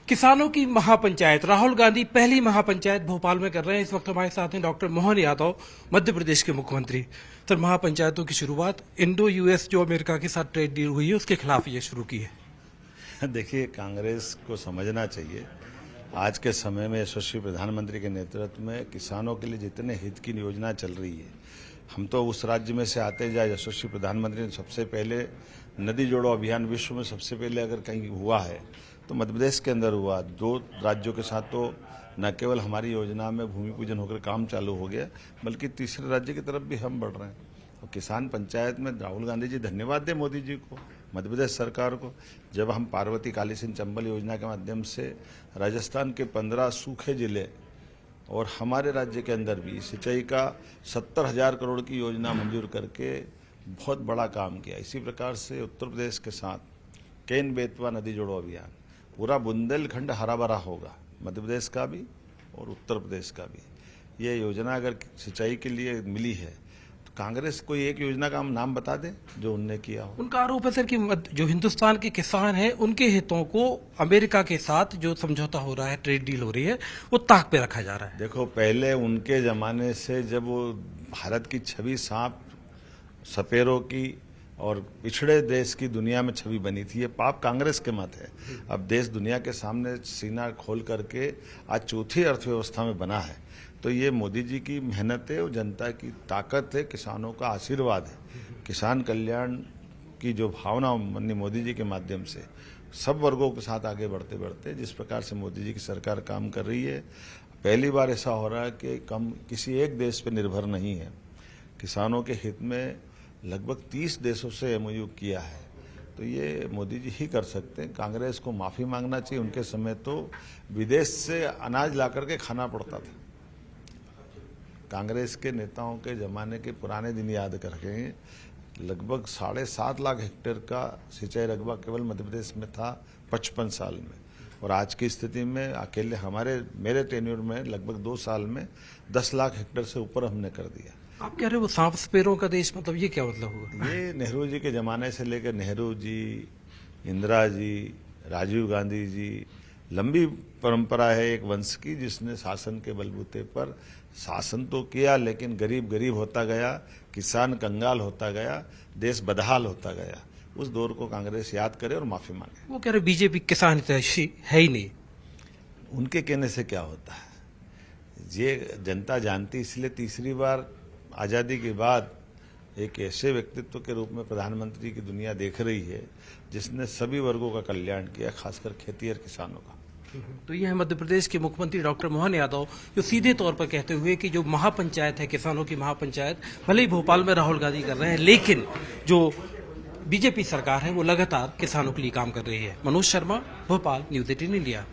किसानों की महापंचायत, राहुल गांधी पहली महापंचायत भोपाल में कर रहे हैं। इस वक्त हमारे साथ हैं डॉक्टर मोहन यादव, मध्य प्रदेश के मुख्यमंत्री। सर, महापंचायतों की शुरुआत इंडो यूएस जो अमेरिका के साथ ट्रेड डील हुई है उसके खिलाफ ये शुरू की है। देखिए, कांग्रेस को समझना चाहिए आज के समय में यशस्वी प्रधानमंत्री के नेतृत्व में किसानों के लिए जितने हित की योजना चल रही है, हम तो उस राज्य में से आते जाए। यशस्वी प्रधानमंत्री ने सबसे पहले नदी जोड़ो अभियान विश्व में सबसे पहले अगर कहीं हुआ है तो मध्य प्रदेश के अंदर हुआ। 2 राज्यों के साथ तो न केवल हमारी योजना में भूमि पूजन होकर काम चालू हो गया, बल्कि तीसरे राज्य की तरफ भी हम बढ़ रहे हैं। और किसान पंचायत में राहुल गांधी जी धन्यवाद दें मोदी जी को, मध्य प्रदेश सरकार को। जब हम पार्वती काली सिंह चंबल योजना के माध्यम से राजस्थान के 15 सूखे जिले और हमारे राज्य के अंदर भी सिंचाई का 70,000 करोड़ की योजना मंजूर करके बहुत बड़ा काम किया। इसी प्रकार से उत्तर प्रदेश के साथ केन बेतवा नदी जोड़ो अभियान, पूरा बुंदेलखंड हरा भरा होगा, मध्य प्रदेश का भी और उत्तर प्रदेश का भी। ये योजना अगर सिंचाई के लिए मिली है तो कांग्रेस कोई एक योजना का हम नाम बता दें जो उनने किया हो। उनका आरोप है सर कि जो हिंदुस्तान के किसान हैं उनके हितों को अमेरिका के साथ जो समझौता हो रहा है, ट्रेड डील हो रही है, वो ताक पे रखा जा रहा है। देखो, पहले उनके जमाने से जब वो भारत की छवि सांप सपेरों की और पिछड़े देश की दुनिया में छवि बनी थी, ये पाप कांग्रेस के मत है। अब देश दुनिया के सामने सीना खोल करके आज चौथी अर्थव्यवस्था में बना है, तो ये मोदी जी की मेहनत है और जनता की ताकत है, किसानों का आशीर्वाद है। किसान कल्याण की जो भावना मोदी जी के माध्यम से सब वर्गों के साथ आगे बढ़ते बढ़ते जिस प्रकार से मोदी जी की सरकार काम कर रही है, पहली बार ऐसा हो रहा है कि कम किसी एक देश पर निर्भर नहीं है। किसानों के हित में लगभग 30 देशों से एमओयू किया है, तो ये मोदी जी ही कर सकते हैं। कांग्रेस को माफी मांगना चाहिए। उनके समय तो विदेश से अनाज ला करके खाना पड़ता था। कांग्रेस के नेताओं के जमाने के पुराने दिन याद करके लगभग 7.5 लाख हेक्टेयर का सिंचाई रकबा केवल मध्य प्रदेश में था 55 साल में, और आज की स्थिति में अकेले मेरे टेन्योर में लगभग 2 साल में 10 लाख हेक्टेयर से ऊपर हमने कर दिया। आप कह रहे हो वो सांप सपेरों का देश, मतलब ये क्या मतलब हुआ? ये नेहरू जी के जमाने से लेकर नेहरू जी, इंदिरा जी, राजीव गांधी जी, लंबी परंपरा है एक वंश की जिसने शासन के बलबूते पर शासन तो किया, लेकिन गरीब गरीब होता गया, किसान कंगाल होता गया, देश बदहाल होता गया। उस दौर को कांग्रेस याद करे और माफी मांगे। वो कह रहे बीजेपी किसान हितैषी है ही नहीं। उनके कहने से क्या होता है, ये जनता जानती। इसलिए तीसरी बार आज़ादी के बाद एक ऐसे व्यक्तित्व के रूप में प्रधानमंत्री की दुनिया देख रही है जिसने सभी वर्गों का कल्याण किया, खासकर खेती और किसानों का। तो ये है मध्य प्रदेश के मुख्यमंत्री डॉक्टर मोहन यादव, जो सीधे तौर पर कहते हुए कि जो महापंचायत है, किसानों की महापंचायत, भले ही भोपाल में राहुल गांधी कर रहे हैं, लेकिन जो बीजेपी सरकार है वो लगातार किसानों के लिए काम कर रही है। Manoj Sharma, Bhopal, news 18 India.